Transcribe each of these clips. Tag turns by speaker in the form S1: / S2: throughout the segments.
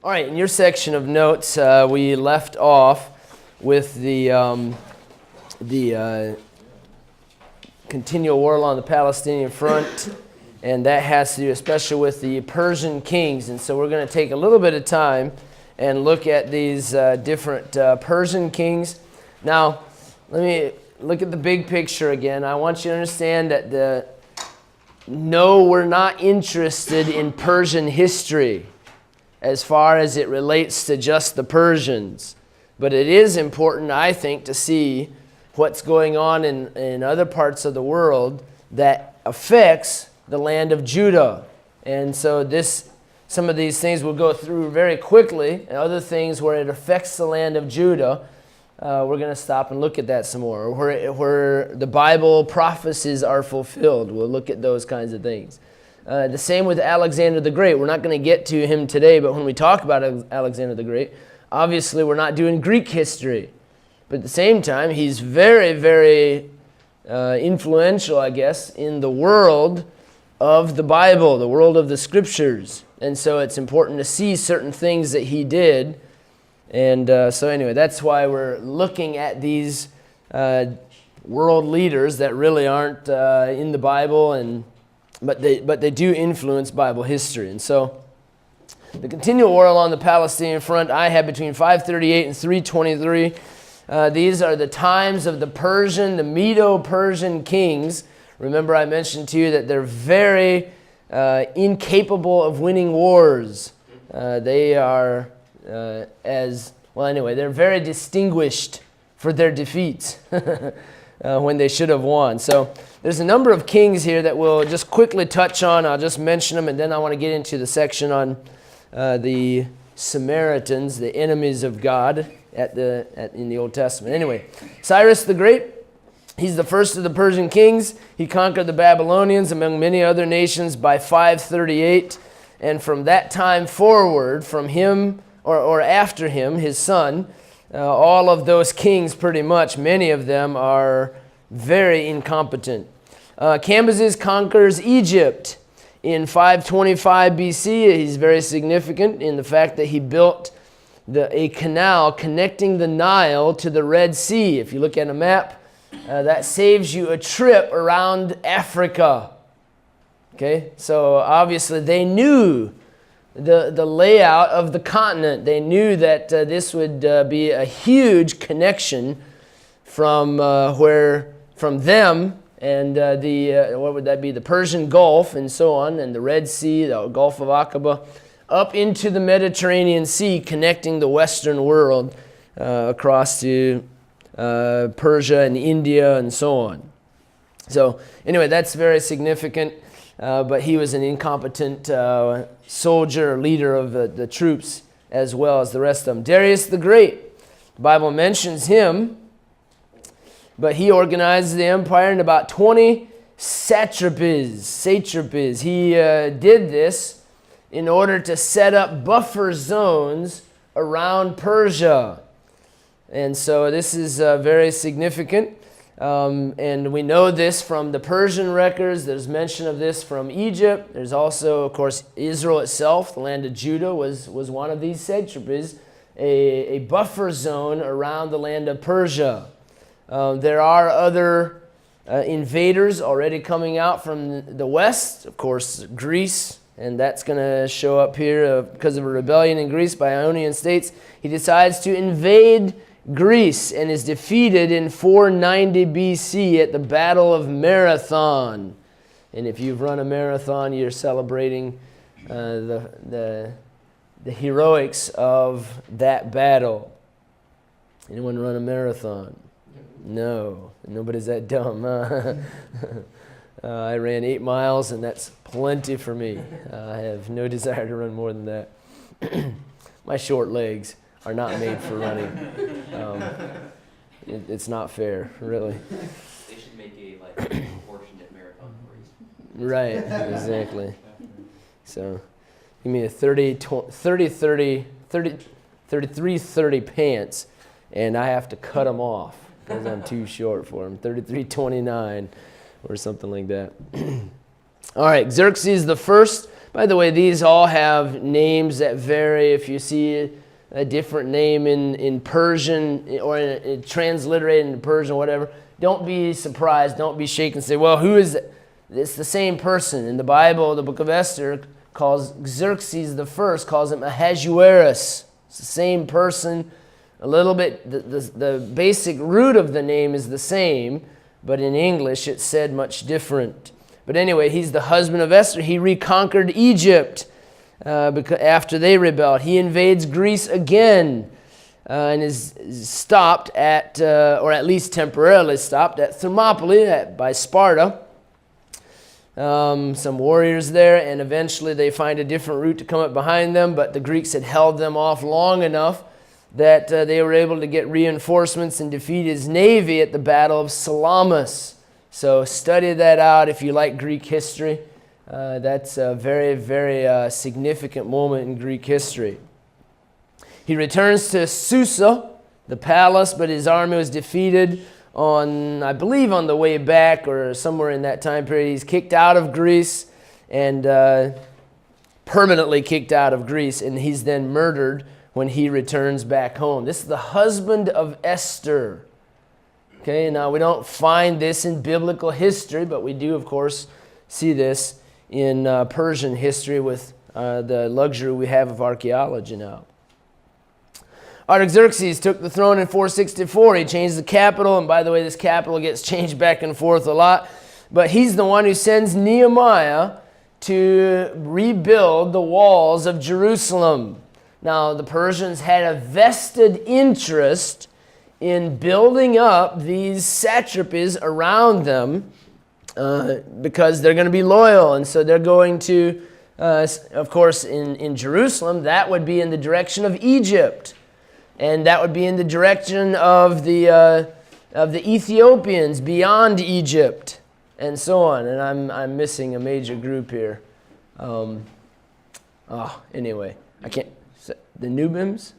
S1: All right, in your section of notes, we left off with the continual war along the Palestinian front, and that has to do especially with the Persian kings. And so we're going to take a little bit of time and look at these different Persian kings. Now, let me look at the big picture again. I want you to understand that no, we're not interested in Persian history as far as it relates to just the Persians. But it is important, I think, to see what's going on in other parts of the world that affects the land of Judah. And so some of these things we'll go through very quickly, and other things where it affects the land of Judah, we're going to stop and look at that some more. Where the Bible prophecies are fulfilled, we'll look at those kinds of things. The same with Alexander the Great. We're not going to get to him today, but when we talk about Alexander the Great, obviously we're not doing Greek history. But at the same time, he's very, very influential, I guess, in the world of the Bible, the world of the Scriptures. And so it's important to see certain things that he did. And so anyway, that's why we're looking at these world leaders that really aren't in the Bible, but they do influence Bible history. And so the continual war along the Palestinian front, I have between 538 and 323. These are the times of the Medo-Persian kings. Remember I mentioned to you that they're very incapable of winning wars. They are, they're very distinguished for their defeats when they should have won. So there's a number of kings here that we'll just quickly touch on. I'll just mention them, and then I want to get into the section on the Samaritans, the enemies of God in the Old Testament. Anyway, Cyrus the Great, he's the first of the Persian kings. He conquered the Babylonians among many other nations by 538. And from that time forward, from him or after him, his son, all of those kings pretty much, many of them are very incompetent. Cambyses conquers Egypt in 525 BC. He's very significant in the fact that he built a canal connecting the Nile to the Red Sea. If you look at a map, that saves you a trip around Africa. Okay, so obviously they knew the layout of the continent. They knew that this would be a huge connection from them and what would that be? The Persian Gulf and so on, and the Red Sea, the Gulf of Aqaba, up into the Mediterranean Sea, connecting the Western world across to Persia and India and so on. So anyway, that's very significant. But he was an incompetent soldier, leader of the troops, as well as the rest of them. Darius the Great, the Bible mentions him, but he organized the empire in about 20 satrapies. He did this in order to set up buffer zones around Persia. And so this is very significant. And we know this from the Persian records. There's mention of this from Egypt. There's also, of course, Israel itself. The land of Judah was one of these satrapies, a buffer zone around the land of Persia. There are other invaders already coming out from the west. Of course, Greece, and that's going to show up here because of a rebellion in Greece by Ionian states. He decides to invade Greece and is defeated in 490 BC at the Battle of Marathon. And if you've run a marathon, you're celebrating the heroics of that battle. Anyone run a marathon? No, nobody's that dumb. Huh? I ran 8 miles, and that's plenty for me. I have no desire to run more than that. My short legs are not made for running. It's not fair, really.
S2: They should make a proportionate marathon for you.
S1: Right, exactly. So, give me a 33-30 pants, and I have to cut them off because I'm too short for them. 33-29 or something like that. All right, Xerxes the First By the way, these all have names that vary. If you see a different name in Persian or transliterated into Persian or whatever, don't be surprised. Don't be shaken. Say, well, who is it? It's the same person. In the Bible, the book of Esther calls Xerxes the first, calls him Ahasuerus. It's the same person. A little bit, the basic root of the name is the same, but in English it's said much different. But anyway, he's the husband of Esther. He reconquered Egypt because after they rebelled. He invades Greece again and is stopped at, or at least temporarily stopped, at Thermopylae by Sparta. Some warriors there, and eventually they find a different route to come up behind them, but the Greeks had held them off long enough that they were able to get reinforcements and defeat his navy at the Battle of Salamis. So study that out if you like Greek history. That's a very, very significant moment in Greek history. He returns to Susa, the palace, but his army was defeated on, I believe, on the way back or somewhere in that time period. He's kicked out of Greece and permanently kicked out of Greece, and he's then murdered when he returns back home. This is the husband of Esther. Okay, now we don't find this in biblical history, but we do, of course, see this in Persian history with the luxury we have of archaeology now. Artaxerxes took the throne in 464. He changed the capital, and by the way, this capital gets changed back and forth a lot, but he's the one who sends Nehemiah to rebuild the walls of Jerusalem. Now, the Persians had a vested interest in building up these satrapies around them because they're going to be loyal. And so they're going to, of course, in Jerusalem, that would be in the direction of Egypt. And that would be in the direction of the Ethiopians beyond Egypt, and so on. And I'm missing a major group here. Anyway, I can't. The Nubians?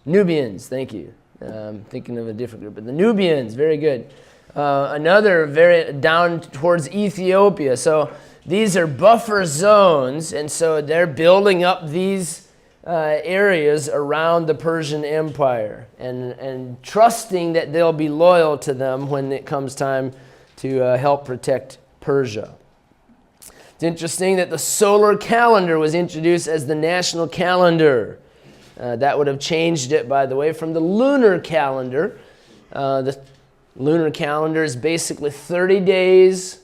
S1: Nubians, thank you. I'm thinking of a different group, but the Nubians, very good. Another very down towards Ethiopia. So these are buffer zones, and so they're building up these areas around the Persian Empire and trusting that they'll be loyal to them when it comes time to help protect Persia. It's interesting that the solar calendar was introduced as the national calendar. That would have changed it, by the way, from the lunar calendar. The lunar calendar is basically 30 days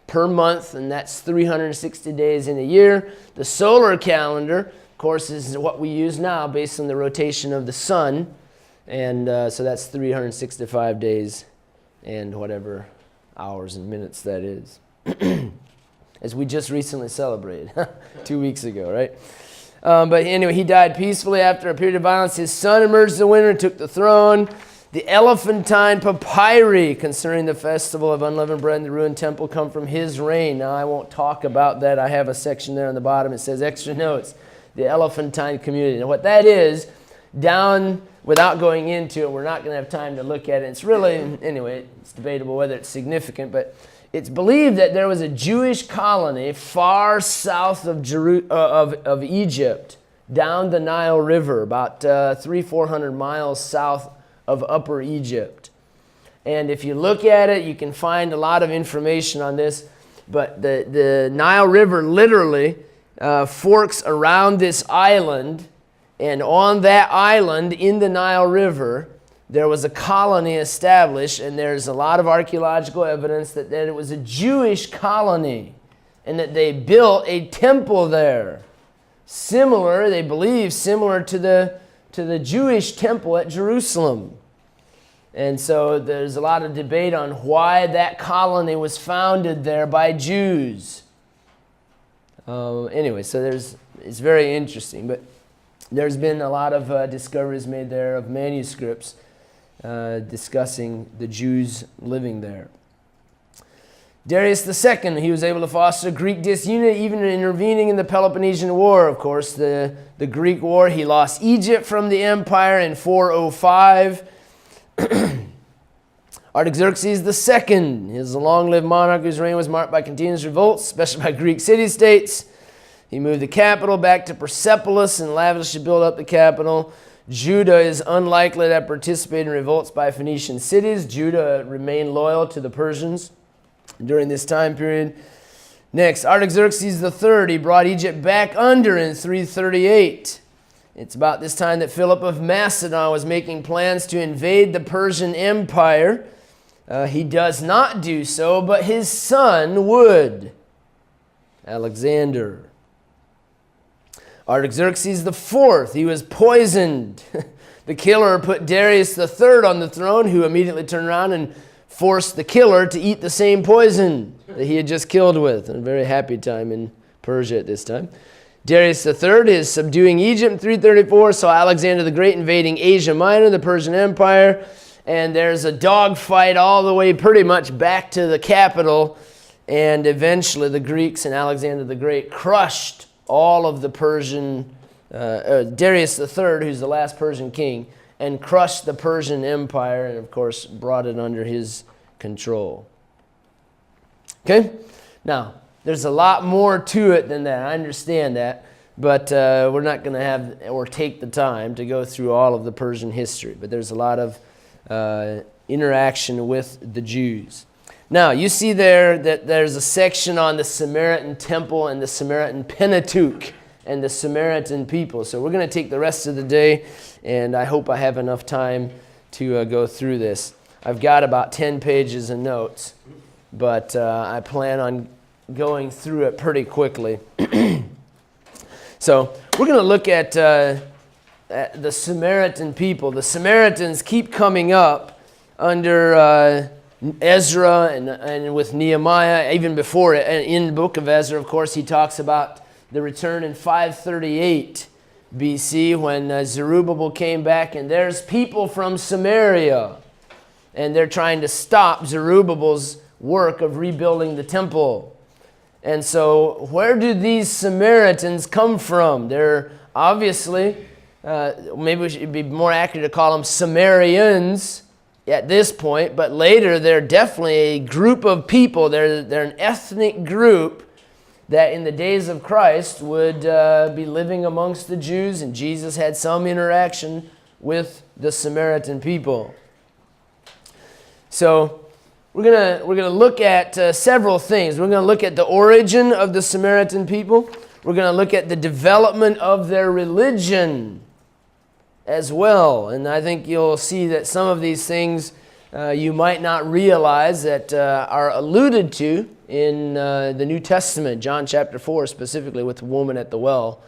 S1: per month, and that's 360 days in a year. The solar calendar, of course, is what we use now based on the rotation of the sun, and so that's 365 days and whatever hours and minutes that is. As we just recently celebrated 2 weeks ago, right? But anyway, he died peacefully after a period of violence. His son emerged as the winner and took the throne. The Elephantine papyri concerning the festival of unleavened bread in the ruined temple come from his reign. Now, I won't talk about that. I have a section there on the bottom. It says extra notes, the Elephantine community. And what that is, down without going into it, we're not going to have time to look at it. It's really, anyway, it's debatable whether it's significant, but it's believed that there was a Jewish colony far south of Egypt, down the Nile River, about 300-400 miles south of Upper Egypt. And if you look at it, you can find a lot of information on this. But the Nile River literally forks around this island, and on that island in the Nile River, there was a colony established, and there's a lot of archaeological evidence that it was a Jewish colony and that they built a temple there. Similar, they believe, similar to the Jewish temple at Jerusalem. And so there's a lot of debate on why that colony was founded there by Jews. Anyway, so it's very interesting. But there's been a lot of discoveries made there of manuscripts discussing the Jews living there. Darius II, he was able to foster Greek disunity, even intervening in the Peloponnesian War, of course, the Greek War. He lost Egypt from the empire in 405. Artaxerxes II, he was a long-lived monarch whose reign was marked by continuous revolts, especially by Greek city-states. He moved the capital back to Persepolis and lavishly built up the capital. Judah is unlikely to have participated in revolts by Phoenician cities. Judah remained loyal to the Persians during this time period. Next, Artaxerxes III, he brought Egypt back under in 338. It's about this time that Philip of Macedon was making plans to invade the Persian Empire. He does not do so, but his son would. Alexander. Artaxerxes IV, he was poisoned. The killer put Darius III on the throne, who immediately turned around and forced the killer to eat the same poison that he had just killed with. A very happy time in Persia at this time. Darius III is subduing Egypt in 334, so Alexander the Great invading Asia Minor, the Persian Empire, and there's a dogfight all the way pretty much back to the capital, and eventually the Greeks and Alexander the Great crushed all of the Persian, Darius III, who's the last Persian king, and crushed the Persian Empire and, of course, brought it under his control. Okay? Now, there's a lot more to it than that. I understand that. But we're not going to have or take the time to go through all of the Persian history. But there's a lot of interaction with the Jews. Now, you see there that there's a section on the Samaritan temple and the Samaritan Pentateuch and the Samaritan people. So we're going to take the rest of the day, and I hope I have enough time to go through this. I've got about 10 pages of notes, but I plan on going through it pretty quickly. So we're going to look at the Samaritan people. The Samaritans keep coming up under Ezra and with Nehemiah, even before it. And in the book of Ezra, of course, he talks about the return in 538 BC when Zerubbabel came back, and there's people from Samaria, and they're trying to stop Zerubbabel's work of rebuilding the temple. And so where do these Samaritans come from? They're obviously, maybe it should be more accurate to call them Sumerians at this point, but later they're definitely a group of people. They're an ethnic group that in the days of Christ would be living amongst the Jews, and Jesus had some interaction with the Samaritan people. So we're gonna look at several things. We're gonna look at the origin of the Samaritan people. We're gonna look at the development of their religion as well. And I think you'll see that some of these things you might not realize that are alluded to in the New Testament, John chapter 4 specifically, with the woman at the well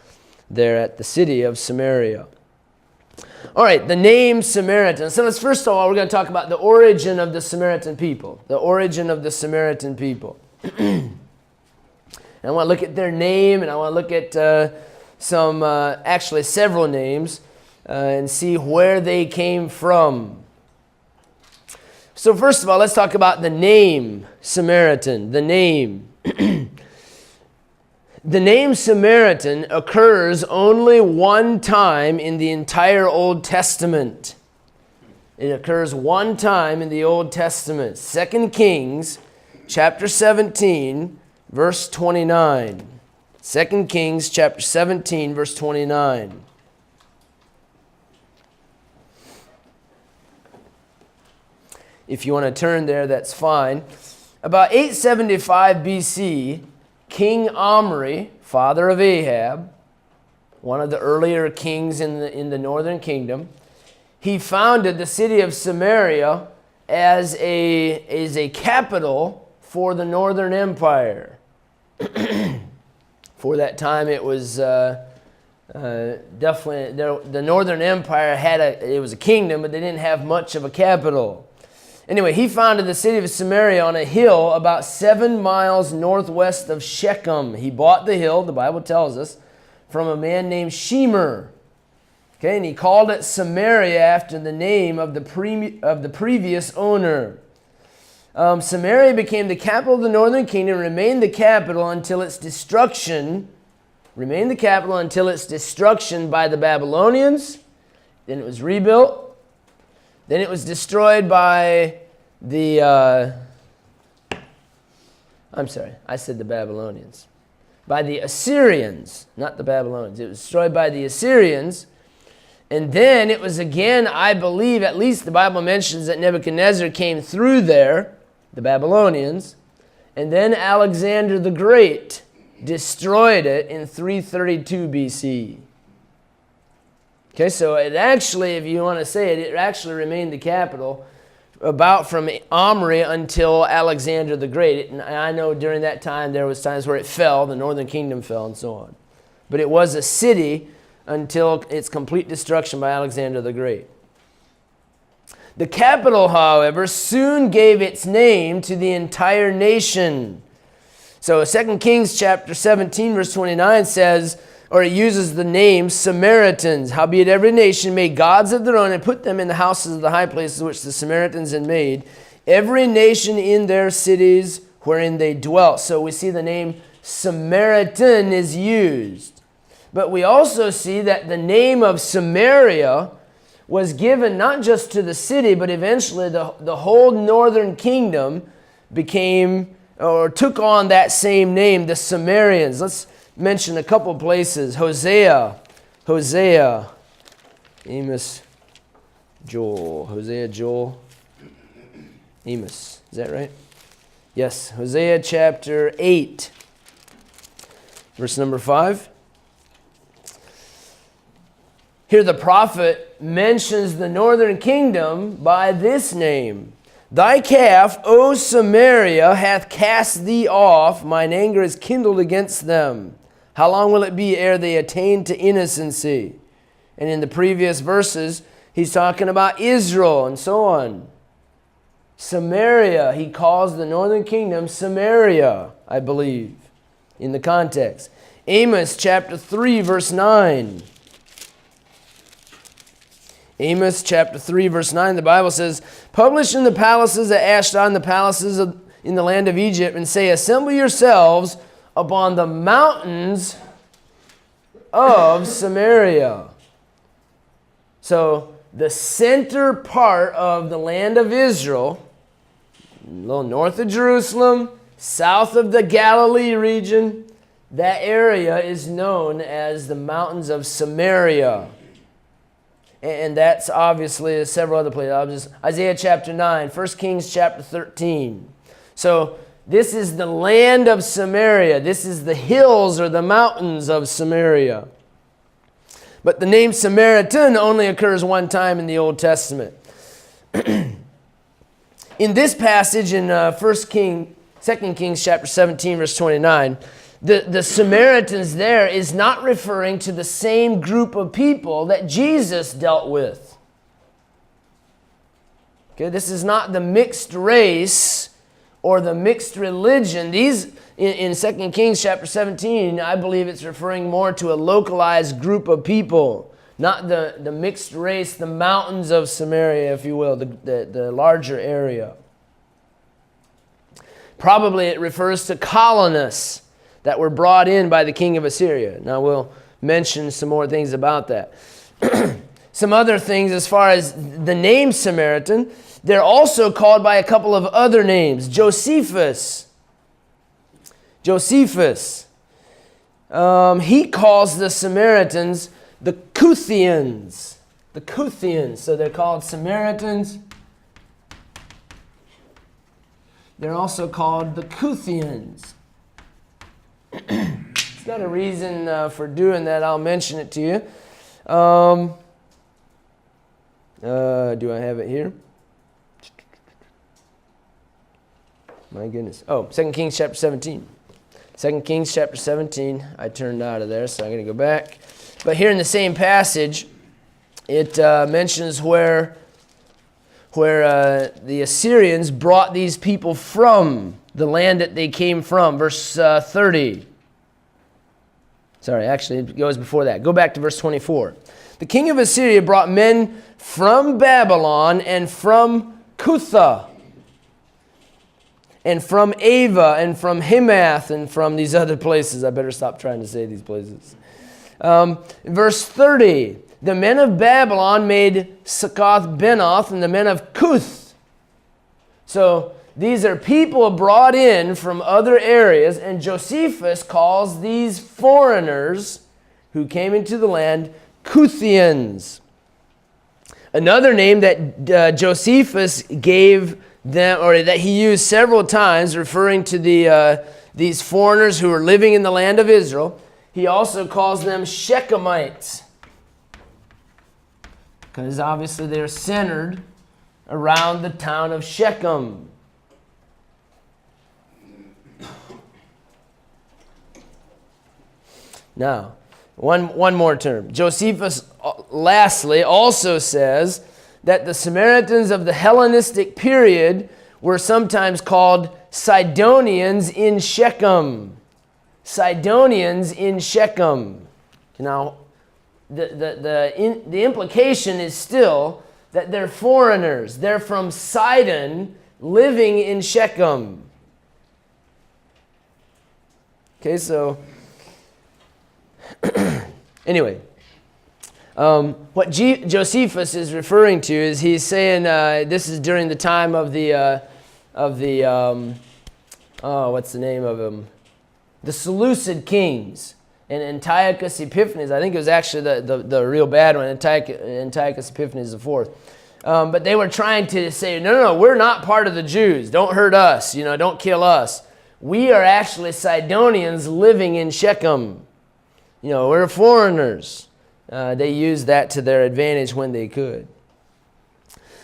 S1: there at the city of Samaria. All right, the name Samaritan. So let's first of all, we're going to talk about the origin of the Samaritan people. The origin of the Samaritan people. And I want to look at their name, and I want to look at actually several names, and see where they came from. So first of all, let's talk about the name Samaritan. The name. The name Samaritan occurs only one time in the entire Old Testament. It occurs one time in the Old Testament. 2 Kings chapter 17, verse 29. 2 Kings chapter 17, verse 29. If you want to turn there, that's fine. About 875 BC, King Omri, father of Ahab, one of the earlier kings in the northern kingdom, he founded the city of Samaria as a capital for the northern empire. For that time, it was definitely the northern empire it was a kingdom, but they didn't have much of a capital. Anyway, he founded the city of Samaria on a hill about 7 miles northwest of Shechem. He bought the hill, the Bible tells us, from a man named Shemer. Okay, and he called it Samaria after the name of the previous owner. Samaria became the capital of the northern kingdom and remained the capital until its destruction. Remained the capital until its destruction by the Babylonians. Then it was rebuilt. Then it was destroyed by the, I'm sorry, I said the Babylonians. by the Assyrians, not the Babylonians. It was destroyed by the Assyrians. And then it was again, I believe, at least the Bible mentions that Nebuchadnezzar came through there, the Babylonians, and then Alexander the Great destroyed it in 332 BC. Okay, so it actually, if you want to say it, it actually remained the capital about from Omri until Alexander the Great. And I know during that time there was times where it fell, the northern kingdom fell and so on. But it was a city until its complete destruction by Alexander the Great. The capital, however, soon gave its name to the entire nation. So 2 Kings chapter 17 verse 29 says, or it uses the name Samaritans. Howbeit every nation made gods of their own and put them in the houses of the high places which the Samaritans had made, every nation in their cities wherein they dwelt. So we see the name Samaritan is used. But we also see that the name of Samaria was given not just to the city, but eventually the whole northern kingdom became or took on that same name, the Samaritans. Let's mention a couple places. Hosea, Amos, Joel, Amos. Is that right? Yes, Hosea chapter 8, verse number 5. Here the prophet mentions the northern kingdom by this name. Thy calf, O Samaria, hath cast thee off. Mine anger is kindled against them. How long will it be ere they attain to innocency? And in the previous verses, he's talking about Israel and so on. Samaria, he calls the northern kingdom Samaria, I believe, in the context. Amos chapter 3, verse 9. Amos chapter 3, verse 9, the Bible says, publish in the palaces at Ashdod, the palaces in the land of Egypt, and say, assemble yourselves upon the mountains of Samaria. So the center part of the land of Israel, a little north of Jerusalem, south of the Galilee region, that area is known as the mountains of Samaria. And that's obviously several other places. Isaiah chapter 9, 1 Kings chapter 13. So this is the land of Samaria. This is the hills or the mountains of Samaria. But the name Samaritan only occurs one time in the Old Testament. In this passage in 2 Kings chapter 17, verse 29, the Samaritans there is not referring to the same group of people that Jesus dealt with. Okay, this is not the mixed race or the mixed religion. These, in 2 Kings chapter 17, I believe it's referring more to a localized group of people, not the mixed race, the mountains of Samaria, if you will, the larger area. Probably it refers to colonists that were brought in by the king of Assyria. Now we'll mention some more things about that. Some other things as far as the name Samaritan, they're also called by a couple of other names. Josephus. He calls the Samaritans the Kuthians. So they're called Samaritans. They're also called the Kuthians. It's got a reason for doing that. I'll mention it to you. Do I have it here? My goodness. Oh, 2 Kings chapter 17. 2 Kings chapter 17. I turned out of there, so I'm going to go back. But here in the same passage, it mentions where the Assyrians brought these people from the land that they came from. Verse 30. Sorry, actually, it goes before that. Go back to verse 24. The king of Assyria brought men from Babylon and from Cutha and from Ava and from Hamath and from these other places. I better stop trying to say these places. Verse 30. The men of Babylon made Succoth Benoth and the men of Cuth. So these are people brought in from other areas, and Josephus calls these foreigners who came into the land Kuthians. Another name that Josephus gave them, or that he used several times, referring to these foreigners who were living in the land of Israel, he also calls them Shechemites, because obviously they're centered around the town of Shechem. Now, one more term. Josephus, lastly, also says that the Samaritans of the Hellenistic period were sometimes called Sidonians in Shechem. Sidonians in Shechem. Now, the implication is still that they're foreigners. They're from Sidon living in Shechem. Okay, so anyway, what Josephus is referring to is he's saying this is during the time of the what's the name of him? The Seleucid kings. And Antiochus Epiphanes, I think it was actually the real bad one, Antiochus Epiphanes IV. But they were trying to say, no, we're not part of the Jews. Don't hurt us, don't kill us. We are actually Sidonians living in Shechem. We're foreigners. They used that to their advantage when they could.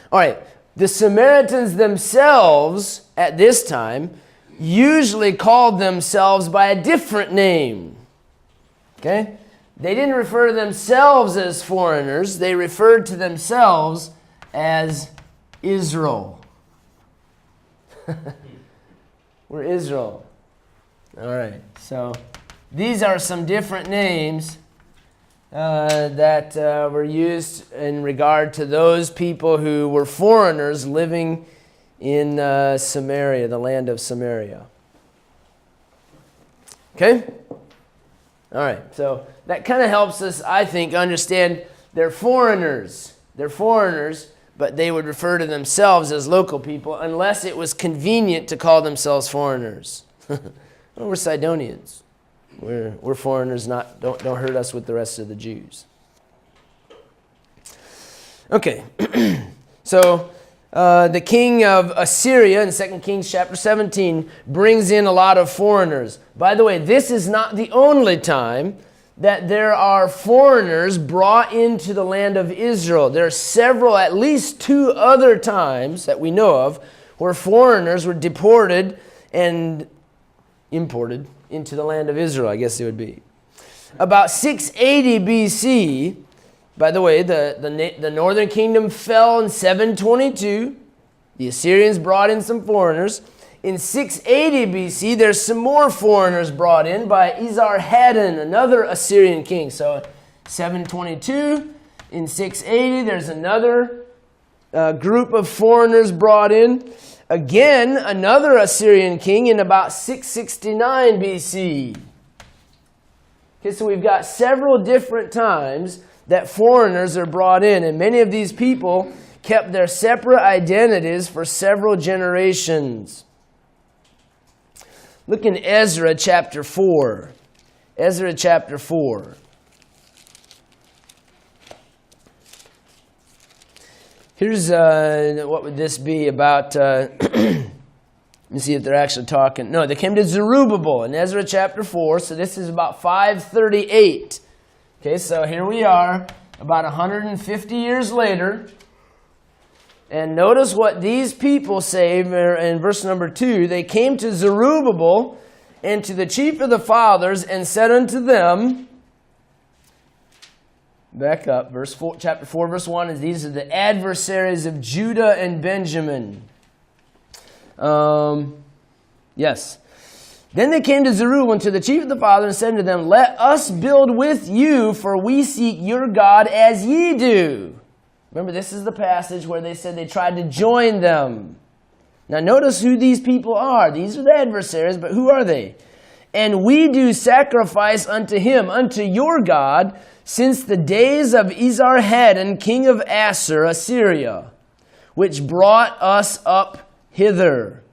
S1: All right, the Samaritans themselves at this time usually called themselves by a different name. Okay? They didn't refer to themselves as foreigners. They referred to themselves as Israel. We're Israel. All right. So these are some different names that were used in regard to those people who were foreigners living in Samaria, the land of Samaria. Okay? All right, so that kind of helps us, I think, understand they're foreigners. They're foreigners, but they would refer to themselves as local people unless it was convenient to call themselves foreigners. Well, we're Sidonians. We're foreigners. Don't hurt us with the rest of the Jews. Okay, so the king of Assyria in 2 Kings chapter 17 brings in a lot of foreigners. By the way, this is not the only time that there are foreigners brought into the land of Israel. There are several, at least 2 other times that we know of, where foreigners were deported and imported into the land of Israel, I guess it would be. About 680 BC, by the way, the northern kingdom fell in 722. The Assyrians brought in some foreigners. In 680 BC, there's some more foreigners brought in by Esarhaddon, another Assyrian king. So 722, in 680, there's another group of foreigners brought in. Again, another Assyrian king in about 669 BC. Okay, so we've got several different times that foreigners are brought in, and many of these people kept their separate identities for several generations. Look in Ezra chapter 4. Ezra chapter 4. Here's, what would this be about? Let me see if they're actually talking. No, they came to Zerubbabel in Ezra chapter 4, so this is about 538. Okay, so here we are, about 150 years later. And notice what these people say in verse number 2. They came to Zerubbabel and to the chief of the fathers and said unto them, back up, chapter 4, verse 1, is these are the adversaries of Judah and Benjamin. Yes. Then they came to Zerubbabel and to the chief of the fathers and said to them, let us build with you, for we seek your God as ye do. Remember, this is the passage where they said they tried to join them. Now notice who these people are. These are the adversaries, but who are they? And we do sacrifice unto him, unto your God, since the days of Esarhaddon, king of Assyria, which brought us up hither.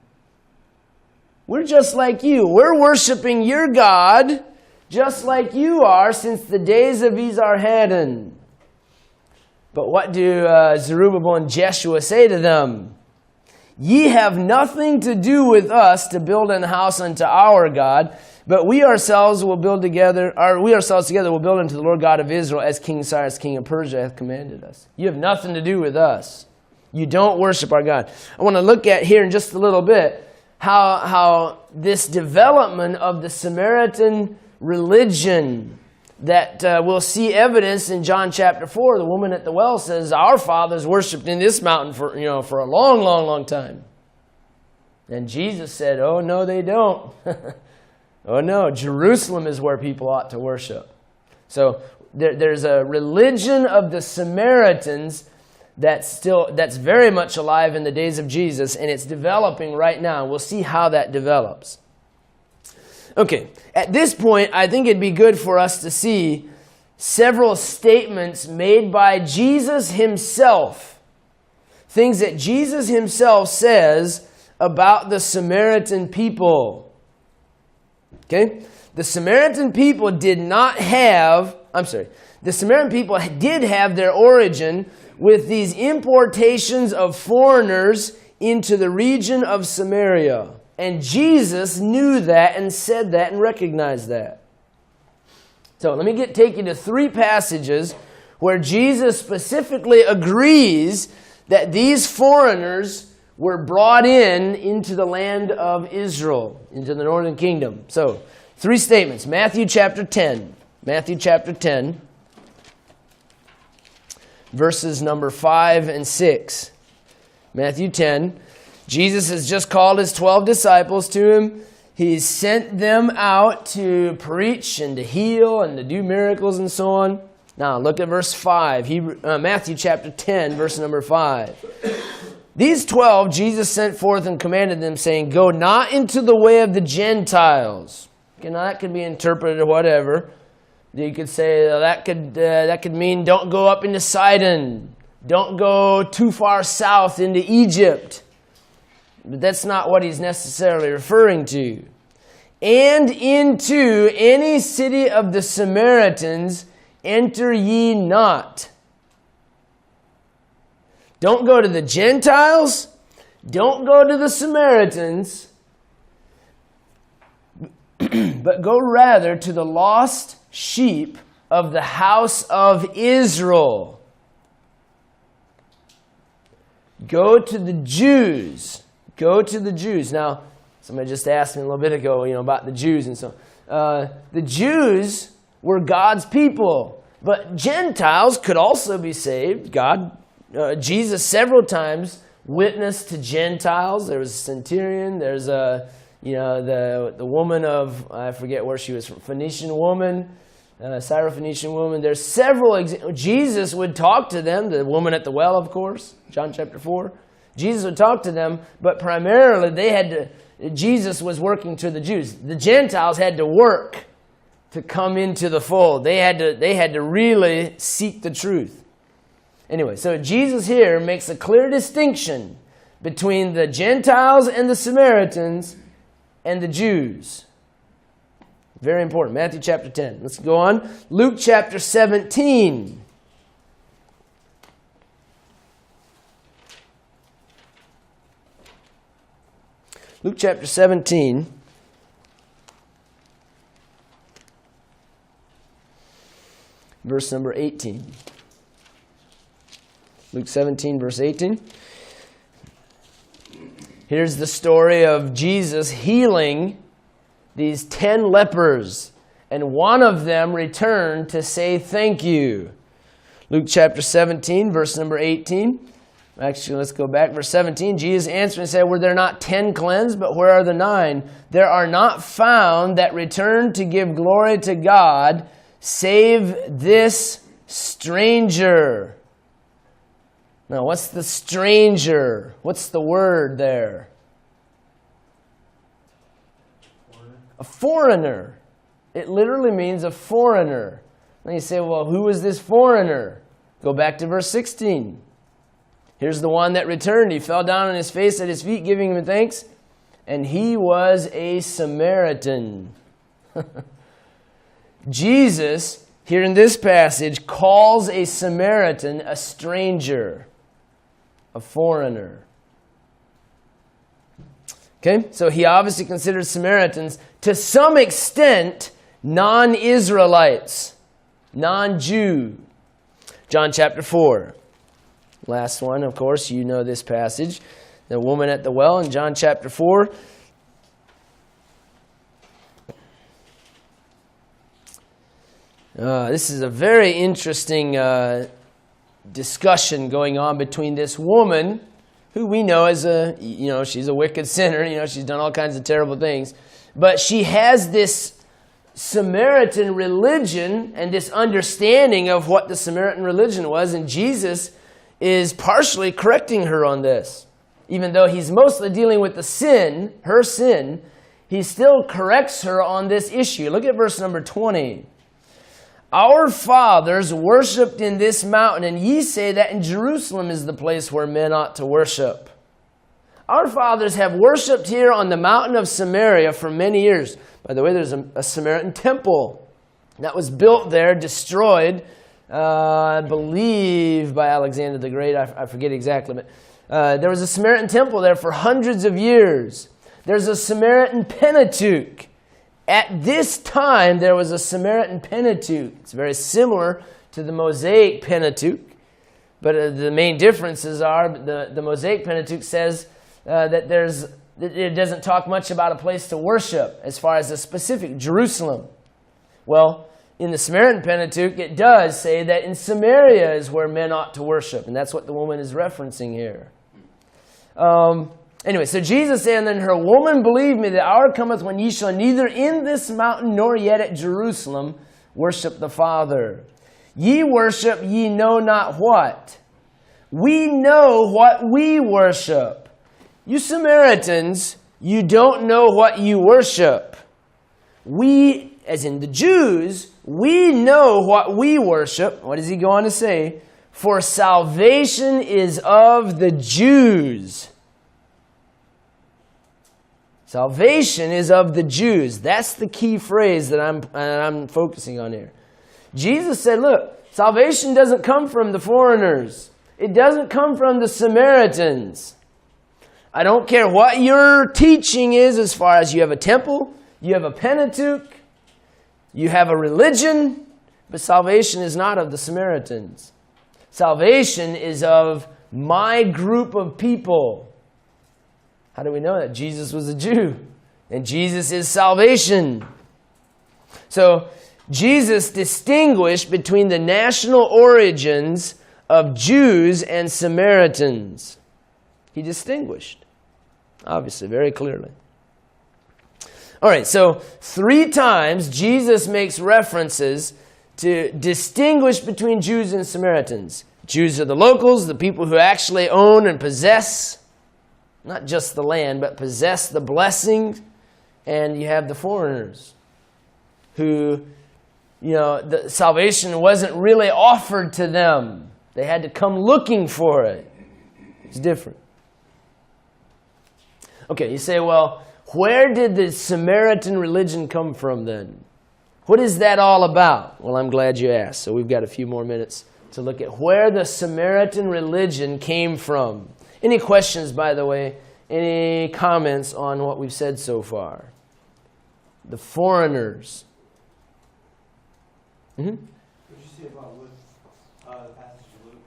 S1: We're just like you. We're worshiping your God just like you are since the days of Esarhaddon. But what do Zerubbabel and Jeshua say to them? Ye have nothing to do with us to build an house unto our God, but we ourselves together will build unto the Lord God of Israel, as King Cyrus, king of Persia, hath commanded us. You have nothing to do with us. You don't worship our God. I want to look at here in just a little bit how this development of the Samaritan religion that we'll see evidence in John chapter 4. The woman at the well says, our fathers worshipped in this mountain for a long, long, long time. And Jesus said, oh, no, they don't. Oh, no, Jerusalem is where people ought to worship. So there's a religion of the Samaritans that's very much alive in the days of Jesus, and it's developing right now. We'll see how that develops. Okay, at this point, I think it'd be good for us to see several statements made by Jesus himself. Things that Jesus himself says about the Samaritan people. Okay? The Samaritan people did have their origin with these importations of foreigners into the region of Samaria. And Jesus knew that and said that and recognized that. So let me take you to 3 passages where Jesus specifically agrees that these foreigners were brought into the land of Israel, into the northern kingdom. So 3 statements. Matthew chapter 10. Matthew chapter 10, verses number 5 and 6. Matthew 10. Jesus has just called his 12 disciples to him. He's sent them out to preach and to heal and to do miracles and so on. Now look at verse 5. Matthew chapter 10, verse number 5. These 12 Jesus sent forth and commanded them, saying, go not into the way of the Gentiles. Okay, now that could be interpreted whatever. You could say that could mean don't go up into Sidon. Don't go too far south into Egypt. But that's not what he's necessarily referring to. And into any city of the Samaritans enter ye not. Don't go to the Gentiles. Don't go to the Samaritans. But go rather to the lost sheep of the house of Israel. Go to the Jews. Go to the Jews. Now, somebody just asked me a little bit ago, about the Jews and so on. The Jews were God's people, but Gentiles could also be saved. Jesus several times witnessed to Gentiles. There was a centurion. There's the woman of, I forget where she was from, Phoenician woman, Syrophoenician woman. There's several examples. Jesus would talk to them. The woman at the well, of course, John chapter 4. Jesus would talk to them, but primarily Jesus was working to the Jews. The Gentiles had to work to come into the fold. They had to really seek the truth. Anyway, so Jesus here makes a clear distinction between the Gentiles and the Samaritans and the Jews. Very important. Matthew chapter 10. Let's go on. Luke chapter 17. Luke chapter 17. Verse number 18. Luke 17, verse 18. Here's the story of Jesus healing these 10 lepers, and one of them returned to say thank you. Luke chapter 17, verse number 18. Actually, let's go back. Verse 17. Jesus answered and said, were there not 10 cleansed, but where are the 9? There are not found that return to give glory to God, save this stranger. Now, what's the stranger? What's the word there? A foreigner. It literally means a foreigner. Now you say, well, who is this foreigner? Go back to verse 16. Here's the one that returned. He fell down on his face at his feet, giving him thanks. and he was a Samaritan. Jesus, here in this passage, calls a Samaritan a stranger, a foreigner. Okay, so he obviously considers Samaritans, to some extent, non-Israelites, non-Jew. John chapter 4. Last one, of course, you know this passage. The woman at the well in John chapter 4. This is a very interesting discussion going on between this woman, who we know as she's a wicked sinner. She's done all kinds of terrible things. But she has this Samaritan religion and this understanding of what the Samaritan religion was. And Jesus is partially correcting her on this. Even though he's mostly dealing with the sin, her sin, he still corrects her on this issue. Look at verse number 20. Our fathers worshipped in this mountain, and ye say that in Jerusalem is the place where men ought to worship. Our fathers have worshipped here on the mountain of Samaria for many years. By the way, there's a Samaritan temple that was built there, destroyed, I believe by Alexander the Great. I forget exactly, but there was a Samaritan temple there for hundreds of years. There's a Samaritan Pentateuch. At this time, there was a Samaritan Pentateuch. It's very similar to the Mosaic Pentateuch, but the main differences are the Mosaic Pentateuch says that it doesn't talk much about a place to worship as far as a specific Jerusalem. Well, in the Samaritan Pentateuch, it does say that in Samaria is where men ought to worship, and that's what the woman is referencing here. Anyway, so Jesus said unto her, Woman, believe me, the hour cometh when ye shall neither in this mountain nor yet at Jerusalem worship the Father. Ye worship ye know not what. We know what we worship. You Samaritans, you don't know what you worship. We, as in the Jews, we know what we worship. What does he go on to say? For salvation is of the Jews. Salvation is of the Jews. That's the key phrase that I'm focusing on here. Jesus said, look, salvation doesn't come from the foreigners. It doesn't come from the Samaritans. I don't care what your teaching is as far as you have a temple, you have a Pentateuch, you have a religion, but salvation is not of the Samaritans. Salvation is of my group of people. How do we know that? Jesus was a Jew, and Jesus is salvation. So Jesus distinguished between the national origins of Jews and Samaritans. He distinguished, obviously, very clearly. All right, so 3 times Jesus makes references to distinguish between Jews and Samaritans. Jews are the locals, the people who actually own and possess, not just the land, but possess the blessing. And you have the foreigners who, the salvation wasn't really offered to them. They had to come looking for it. It's different. Okay, you say, well, where did the Samaritan religion come from then? What is that all about? Well, I'm glad you asked. So we've got a few more minutes to look at where the Samaritan religion came from. Any questions, by the way? Any comments on what we've said so far? The foreigners.
S3: What did you say about Luke, the passage of Luke?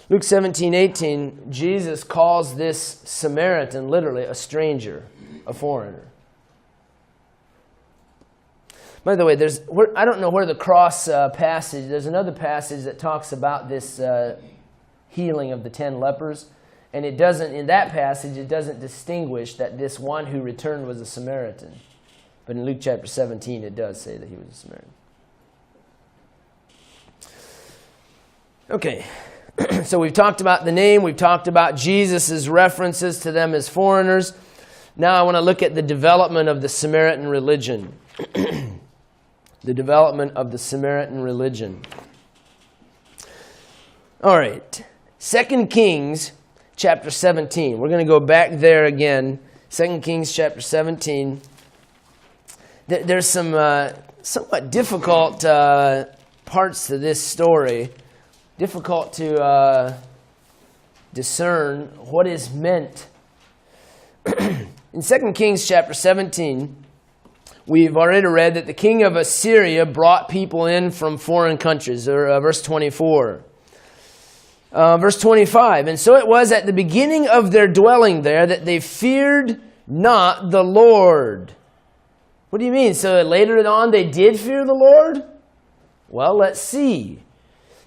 S1: Luke 17:18, Jesus calls this Samaritan literally a stranger, a foreigner. By the way, I don't know where the cross passage, there's another passage that talks about this healing of the 10 lepers. And it doesn't, in that passage, it doesn't distinguish that this one who returned was a Samaritan. But in Luke chapter 17, it does say that he was a Samaritan. Okay, so we've talked about the name. We've talked about Jesus' references to them as foreigners. Now I want to look at the development of the Samaritan religion. The development of the Samaritan religion. All right, 2 Kings chapter 17. We're going to go back there again. 2 Kings chapter 17. There's some somewhat difficult parts to this story. Difficult to discern what is meant. In 2 Kings chapter 17, we've already read that the king of Assyria brought people in from foreign countries, or verse 24. Verse 25, and so it was at the beginning of their dwelling there that they feared not the Lord. What do you mean? So later on they did fear the Lord? Well, let's see.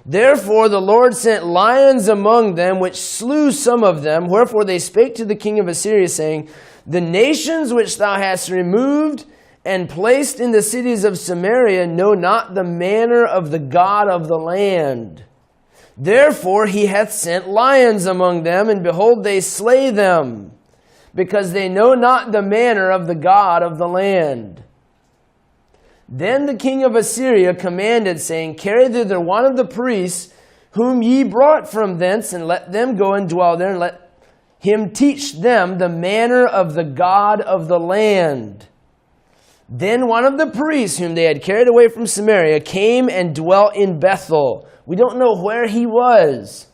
S1: Therefore the Lord sent lions among them, which slew some of them. Wherefore they spake to the king of Assyria, saying, the nations which thou hast removed and placed in the cities of Samaria know not the manner of the God of the land. Therefore he hath sent lions among them, and behold, they slay them, because they know not the manner of the God of the land. Then the king of Assyria commanded, saying, carry thither one of the priests whom ye brought from thence, and let them go and dwell there, and let him teach them the manner of the God of the land. Then one of the priests whom they had carried away from Samaria came and dwelt in Bethel. We don't know where he was,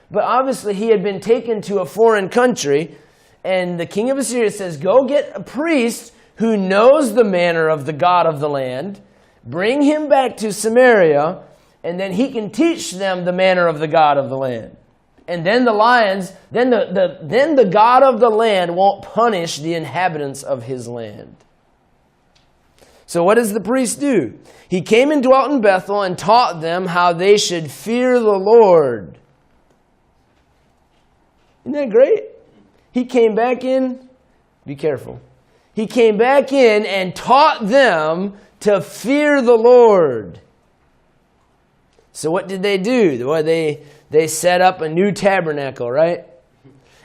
S1: but obviously he had been taken to a foreign country, and the king of Assyria says, go get a priest who knows the manner of the God of the land, bring him back to Samaria, and then he can teach them the manner of the God of the land. And then the lions, then the God of the land won't punish the inhabitants of his land. So what does the priest do? He came and dwelt in Bethel and taught them how they should fear the Lord. Isn't that great? He came back in, be careful. He came back in and taught them to fear the Lord. So what did they do? Well, they set up a new tabernacle, right?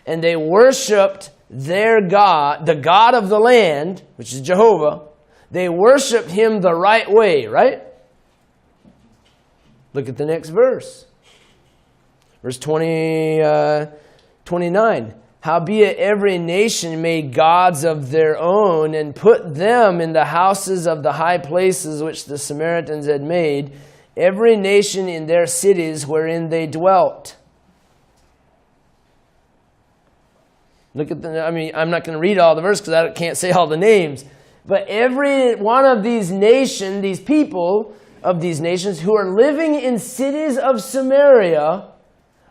S1: And they worshiped their God, the God of the land, which is Jehovah. They worshiped him the right way, right? Look at the next verse. Verse 29. Howbeit every nation made gods of their own, and put them in the houses of the high places which the Samaritans had made, every nation in their cities wherein they dwelt. Look at I'm not going to read all the verse because I can't say all the names. But every one of these nations, these people of these nations who are living in cities of Samaria,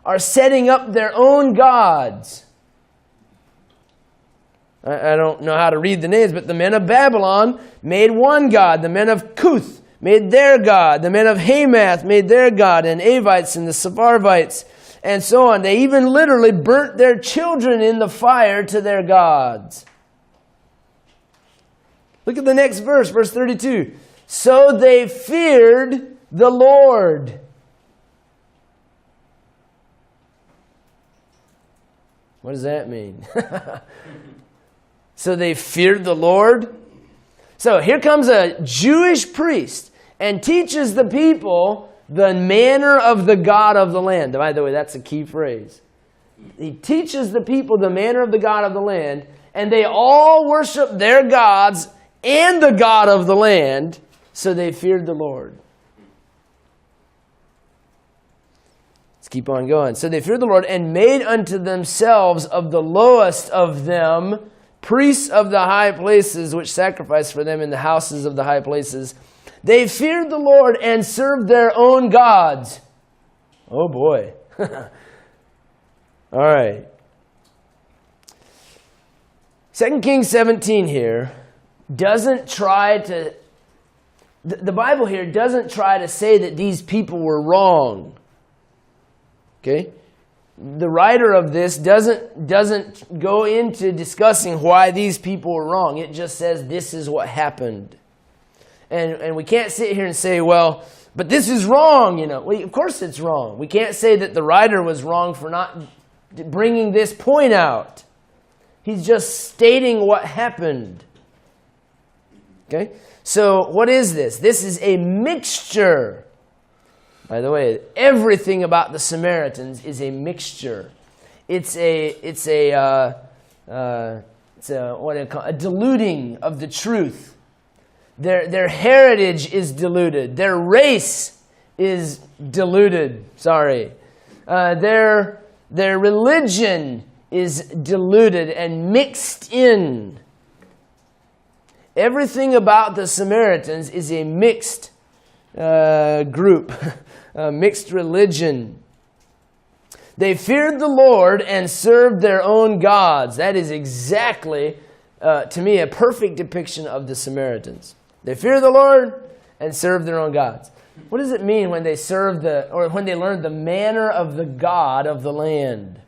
S1: are setting up their own gods. I don't know how to read the names, but the men of Babylon made one god. The men of Cuth made their god. The men of Hamath made their god, and Avites and the Sepharvites, and so on. They even literally burnt their children in the fire to their gods. Look at the next verse, verse 32. So they feared the Lord. What does that mean? So they feared the Lord. So here comes a Jewish priest and teaches the people the manner of the God of the land. By the way, that's a key phrase. He teaches the people the manner of the God of the land, and they all worship their gods and the God of the land, so they feared the Lord. Let's keep on going. So they feared the Lord and made unto themselves of the lowest of them priests of the high places, which sacrificed for them in the houses of the high places. They feared the Lord and served their own gods. Oh boy. All right. 2 Kings 17 here doesn't try to, the Bible here doesn't try to say that these people were wrong. Okay? The writer of this doesn't go into discussing why these people were wrong. It just says this is what happened. And we can't sit here and say, well, but this is wrong, you know. Well, of course it's wrong. We can't say that the writer was wrong for not bringing this point out. He's just stating what happened. Okay? So what is this? This is a mixture. By the way, everything about the Samaritans is a mixture. It's It's a diluting of the truth. Their heritage is diluted. Their race is diluted. Sorry. Their religion is diluted and mixed in. Everything about the Samaritans is a mixed group, a mixed religion. They feared the Lord and served their own gods. That is exactly, to me, a perfect depiction of the Samaritans. They fear the Lord and serve their own gods. What does it mean when they when they learned the manner of the God of the land?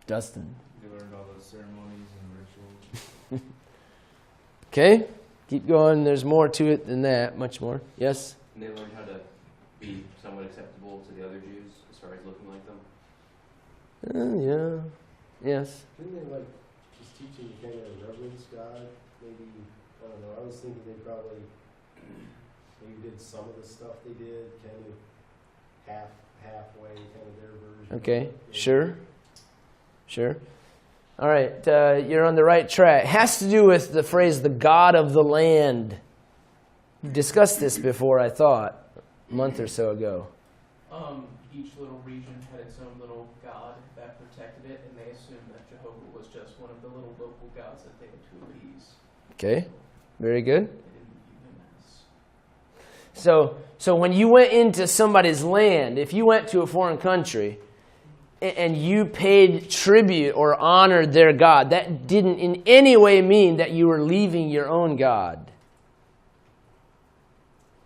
S1: Dustin.
S4: They learned all the ceremonies and rituals.
S1: Okay, keep going. There's more to it than that, much more. Yes?
S2: And they learned how to be somewhat acceptable to the other Jews as far as looking like them.
S1: Yeah. Yes.
S5: Didn't they like just teaching you kind of reverence God? Maybe, I don't know, I was thinking they probably maybe did some of the stuff they did, kind of halfway, kind of their version.
S1: Okay, sure. All right, you're on the right track. It has to do with the phrase, the God of the land. We've discussed this before, I thought, a month or so ago.
S6: Each little region had its own little god that protected it, and they assumed that Jehovah was just one of the little local gods that they had to appease.
S1: Okay, very good.
S6: They didn't view him as.
S1: So when you went into somebody's land, if you went to a foreign country and you paid tribute or honored their God, that didn't in any way mean that you were leaving your own God.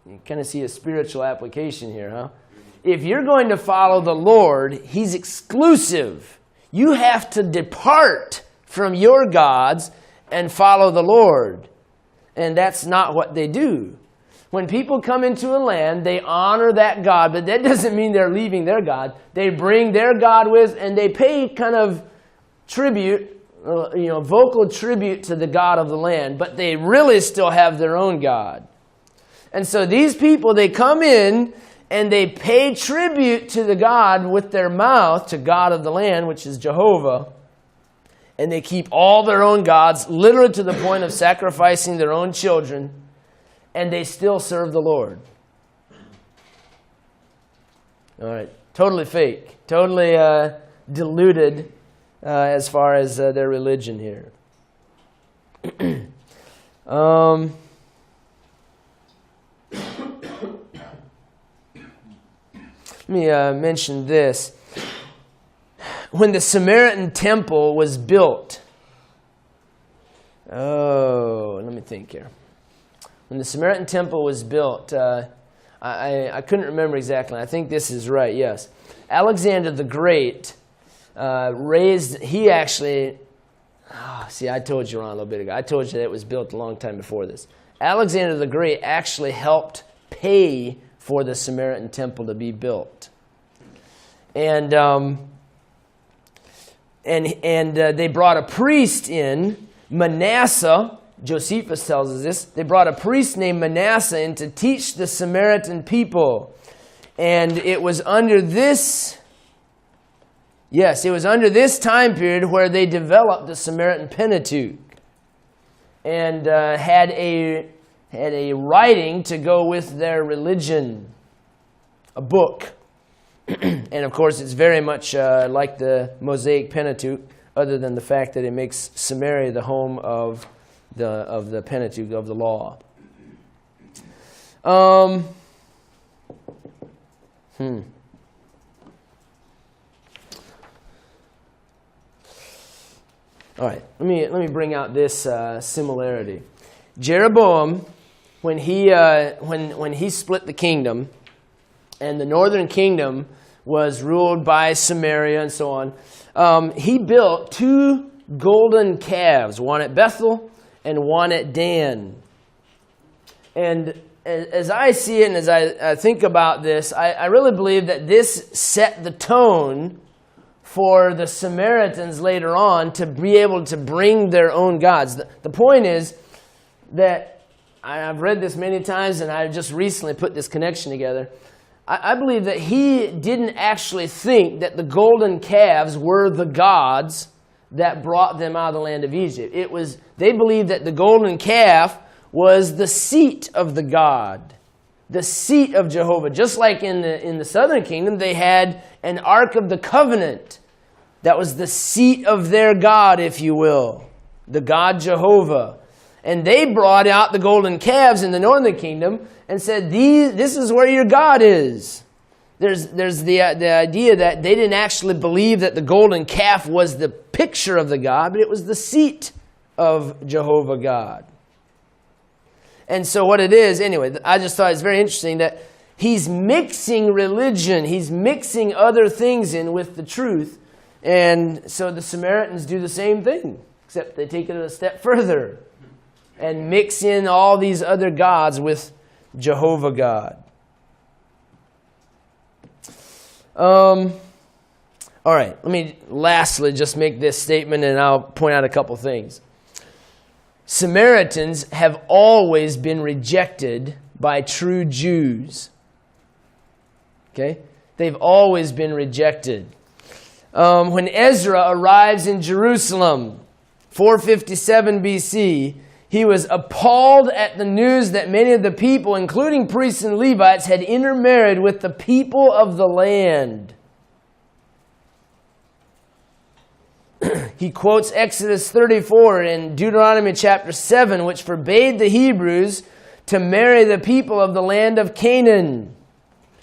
S1: You kind of see a spiritual application here, huh? If you're going to follow the Lord, He's exclusive. You have to depart from your gods and follow the Lord. And that's not what they do. When people come into a land, they honor that God, but that doesn't mean they're leaving their God. They bring their God with, and they pay kind of tribute, vocal tribute to the God of the land, but they really still have their own God. And so these people, they come in and they pay tribute to the God with their mouth, to God of the land, which is Jehovah, and they keep all their own gods, literally to the point of sacrificing their own children, and they still serve the Lord. All right, totally fake, totally diluted as far as their religion here. Let me mention this. When the Samaritan temple was built, let me think here. When the Samaritan temple was built, I couldn't remember exactly. I think this is right, yes. Alexander the Great I told you wrong a little bit ago. I told you that it was built a long time before this. Alexander the Great actually helped pay for the Samaritan temple to be built. And they brought a priest in, Manasseh. Josephus tells us this. They brought a priest named Manasseh in to teach the Samaritan people. And it was under this, time period where they developed the Samaritan Pentateuch. And had a writing to go with their religion, a book. And of course, it's very much like the Mosaic Pentateuch, other than the fact that it makes Samaria the home of the Pentateuch, of the law. All right, let me bring out this similarity. Jeroboam, when he split the kingdom, and the northern kingdom was ruled by Samaria and so on, he built 2 golden calves, one at Bethel and one at Dan. And as I see it and as I think about this, I really believe that this set the tone for the Samaritans later on to be able to bring their own gods. The point is that I've read this many times, and I've just recently put this connection together. I believe that he didn't actually think that the golden calves were the gods that brought them out of the land of Egypt. They believed that the golden calf was the seat of the god, the seat of Jehovah. Just like in the southern kingdom, they had an Ark of the Covenant that was the seat of their God, if you will, the God Jehovah. And they brought out the golden calves in the northern kingdom and said, this is where your God is. There's the idea that they didn't actually believe that the golden calf was the picture of the God, but it was the seat of Jehovah God. And so what it is, anyway, I just thought it's very interesting that he's mixing religion, he's mixing other things in with the truth. And so the Samaritans do the same thing, except they take it a step further and mix in all these other gods with Jehovah God. All right, let me lastly just make this statement and I'll point out a couple things. Samaritans have always been rejected by true Jews. Okay? They've always been rejected. When Ezra arrives in Jerusalem, 457 BC, he was appalled at the news that many of the people, including priests and Levites, had intermarried with the people of the land. He quotes Exodus 34 and Deuteronomy chapter 7, which forbade the Hebrews to marry the people of the land of Canaan.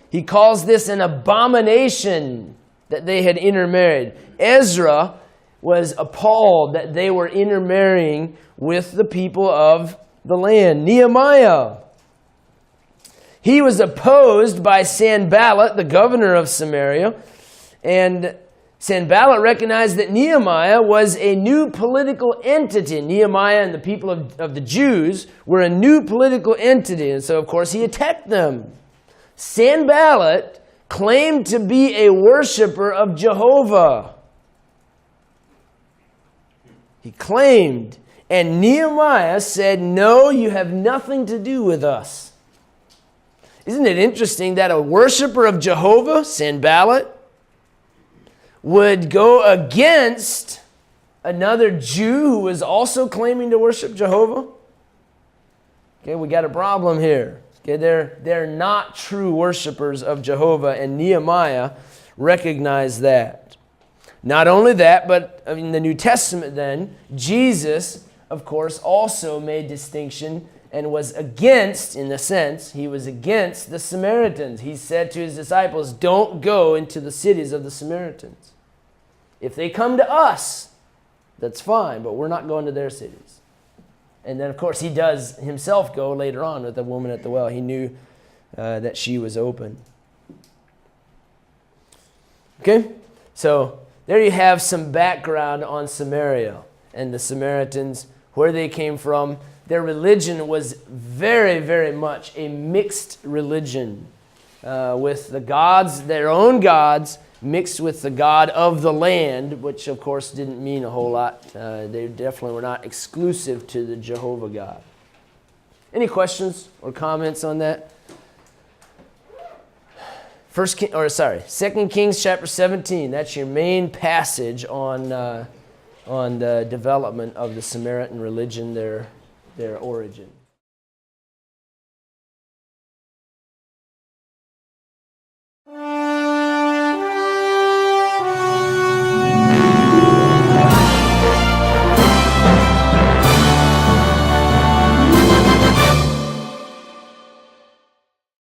S1: He calls this an abomination that they had intermarried. Ezra was appalled that they were intermarrying with the people of the land. Nehemiah, he was opposed by Sanballat, the governor of Samaria, and Sanballat recognized that Nehemiah was a new political entity. Nehemiah and the people of the Jews were a new political entity, and so of course he attacked them. Sanballat claimed to be a worshiper of Jehovah. He claimed, and Nehemiah said, "No, you have nothing to do with us." Isn't it interesting that a worshiper of Jehovah, Sanballat, would go against another Jew who was also claiming to worship Jehovah? Okay, we got a problem here. Okay, they're not true worshipers of Jehovah, and Nehemiah recognized that. Not only that, but in the New Testament then, Jesus, of course, also made distinction and was against, in a sense, he was against the Samaritans. He said to his disciples, don't go into the cities of the Samaritans. If they come to us, that's fine, but we're not going to their cities. And then, of course, he does himself go later on with the woman at the well. He knew that she was open. Okay? So there you have some background on Samaria and the Samaritans, where they came from. Their religion was very, very much a mixed religion with the gods, their own gods, mixed with the God of the land, which of course didn't mean a whole lot. They definitely were not exclusive to the Jehovah God. Any questions or comments on that? 2 Kings chapter 17. That's your main passage on the development of the Samaritan religion, their origin.